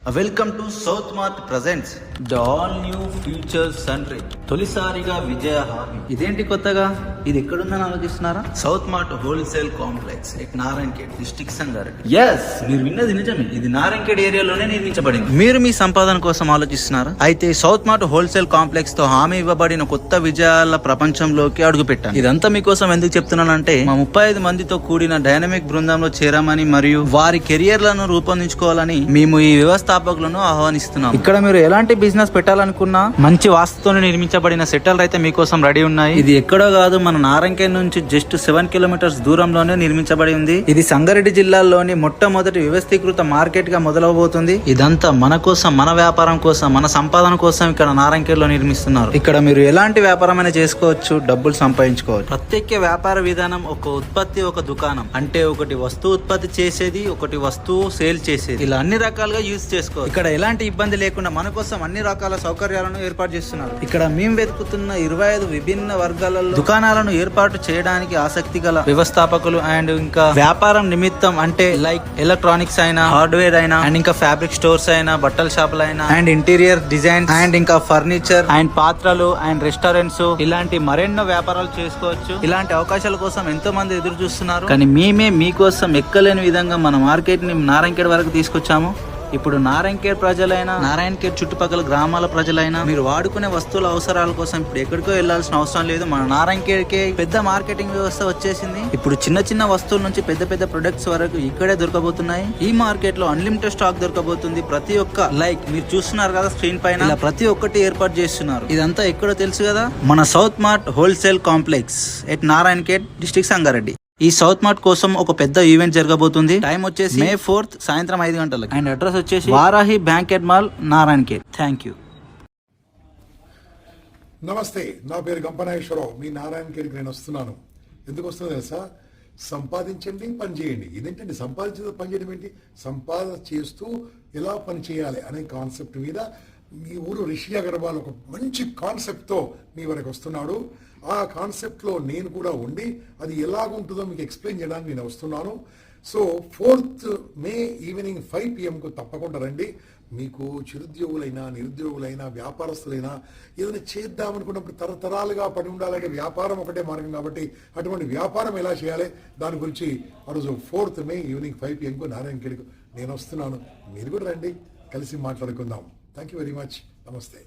Welcome to South Mart presents the all new future సన్రీ. తొలిసారిగా విజయ హామీ. ఇదేంటి కొత్తగా? ఇది ఎక్కడుందని ఆలోచిస్తున్నారా? South Mart wholesale complex at Narayankhed, district Sangareddy. Yes, మీరు విన్నది నిజమే. ఇది నారాయణఖేడ్ ఏరియాలోనే నిర్మించబడింది. మీరు మీ సంపాదన కోసం ఆలోచిస్తున్నారా? అయితే సౌత్ మార్ట్ హోల్సేల్ కాంప్లెక్స్ తో హామీ ఇవ్వబడిన కొత్త విజయాల ప్రపంచంలోకి అడుగు పెట్టాను. ఇదంతా మీకోసం ఎందుకు చెప్తున్నానంటే, మా 35 మందితో కూడిన డైనమిక్ బృందంలో చేరామని మరియు వారి కెరియర్లను రూపొందించుకోవాలని మేము ఈ వ్యవస్థాపకులను ఆహ్వానిస్తున్నాం. ఇక్కడ మీరు ఎలాంటి బిజినెస్ పెట్టాలనుకున్నా మంచి వాస్తుతో నిర్మించబడిన సెటిల్ అయితే మీకోసం రెడీ ఉన్నాయి. ఇది ఎక్కడో కాదు, మన నారాయణఖేడ్ నుంచి జస్ట్ 7 కిలోమీటర్స్ దూరంలోనే నిర్మించబడి ఉంది. ఇది సంగారెడ్డి జిల్లాలోని మొట్టమొదటి వ్యవస్థీకృత మార్కెట్ గా మొదలవబోతుంది. ఇదంతా మన కోసం, మన వ్యాపారం కోసం, మన సంపాదన కోసం ఇక్కడ నారాయణఖేడ్ లో నిర్మిస్తున్నారు. ఇక్కడ మీరు ఎలాంటి వ్యాపారమైనా చేసుకోవచ్చు, డబ్బులు సంపాదించుకోవచ్చు. ప్రత్యేక వ్యాపార విధానం ఒక ఉత్పత్తి, ఒక దుకాణం. అంటే ఒకటి వస్తువు ఉత్పత్తి చేసేది, ఒకటి వస్తువు సేల్ చేసేది. ఇలా అన్ని రకాలుగా యూజ్ చేసుకోవచ్చు. ఇక్కడ ఎలాంటి ఇబ్బంది లేకుండా మన కోసం అన్ని రకాల సౌకర్యాలను ఏర్పాటు చేస్తున్నారు. ఇక్కడ మేము వెతుకుతున్న 25 విభిన్న వర్గాలలో దుకాణాలను ఏర్పాటు చేయడానికి ఆసక్తి గల వ్యవస్థాపకులు అండ్ ఇంకా వ్యాపారం నిమిత్తం, అంటే లైక్ ఎలక్ట్రానిక్స్ అయినా, హార్డ్వేర్ అయినా, అండ్ ఇంకా ఫ్యాబ్రిక్ స్టోర్స్ అయినా, బట్టల షాపులు అయినా, అండ్ ఇంటీరియర్ డిజైన్, అండ్ ఇంకా ఫర్నిచర్, అండ్ పాత్రలు, అండ్ రెస్టారెంట్స్, ఇలాంటి మరెన్నో వ్యాపారాలు చేసుకోవచ్చు. ఇలాంటి అవకాశాల కోసం ఎంతో మంది ఎదురు చూస్తున్నారు. కానీ మేమే మీకోసం ఎక్కలేని విధంగా మన మార్కెట్ ని నారాయణఖేడ్ వరకు తీసుకొచ్చాము. ఇప్పుడు నారాయణఖేడ్ ప్రజలైనా, నారాయణఖేడ్ చుట్టుపక్కల గ్రామాల ప్రజలైనా మీరు వాడుకునే వస్తువుల అవసరాల కోసం ఇప్పుడు ఎక్కడికో వెళ్లాల్సిన అవసరం లేదు. మన నారాయణఖేడ్కే పెద్ద మార్కెటింగ్ వ్యవస్థ వచ్చేసింది. ఇప్పుడు చిన్న చిన్న వస్తువుల నుంచి పెద్ద పెద్ద ప్రొడక్ట్స్ వరకు ఇక్కడే దొరకబోతున్నాయి. ఈ మార్కెట్ లో అన్లిమిటెడ్ స్టాక్ దొరకబోతుంది. ప్రతి ఒక్క లైక్ మీరు చూస్తున్నారు కదా స్క్రీన్ పైన, ఇలా ప్రతి ఒక్కటి ఏర్పాటు చేస్తున్నారు. ఇదంతా ఎక్కడో తెలుసు కదా, మన south Mart wholesale complex at Narayankhed, district Sangareddy. ఈ సౌత్ మార్ట్ కోసం ఒక పెద్ద ఈవెంట్ జరగబోతుంది. టైం వచ్చేసి May 4th సాయంత్రం 5 గంటలకు. అండ్ అడ్రస్ వచ్చేసి Varahi banquet mall, Narayankhed. Thank you. నమస్తే, నా పేరు గంపనాగేశ్వరరావు. మీ నారాయణఖేడ్కి నేను వస్తున్నాను. ఎందుకు వస్తుందో తెలుసా? సంపాదించండి, పని చేయండి. ఇదేంటండి సంపాదించడం, పని చేయడం ఏంటి? సంపాదన చేస్తూ ఎలా పని చేయాలి అనే కాన్సెప్ట్ మీద మీ ఊరు రిషి అగర్వాల్ ఒక మంచి కాన్సెప్ట్తో మీ వరకు వస్తున్నాడు. ఆ కాన్సెప్ట్లో నేను కూడా ఉండి అది ఎలాగుంటుందో మీకు ఎక్స్ప్లెయిన్ చేయడానికి నేను వస్తున్నాను. So 4th May evening 5 PM తప్పకుండా రండి. మీకు చిరుద్యోగులైనా, నిరుద్యోగులైనా, వ్యాపారస్తులైనా ఏదైనా చేద్దామనుకున్నప్పుడు తరతరాలుగా పడి ఉండాలంటే వ్యాపారం ఒకటే మార్గం. కాబట్టి అటువంటి వ్యాపారం ఎలా చేయాలి దాని గురించి ఆ రోజు 4th May ఈవినింగ్ 5 PM నారాయణఖేడ్కు నేను వస్తున్నాను. మీరు కూడా రండి, కలిసి మాట్లాడుకుందాం. Thank you very much. నమస్తే.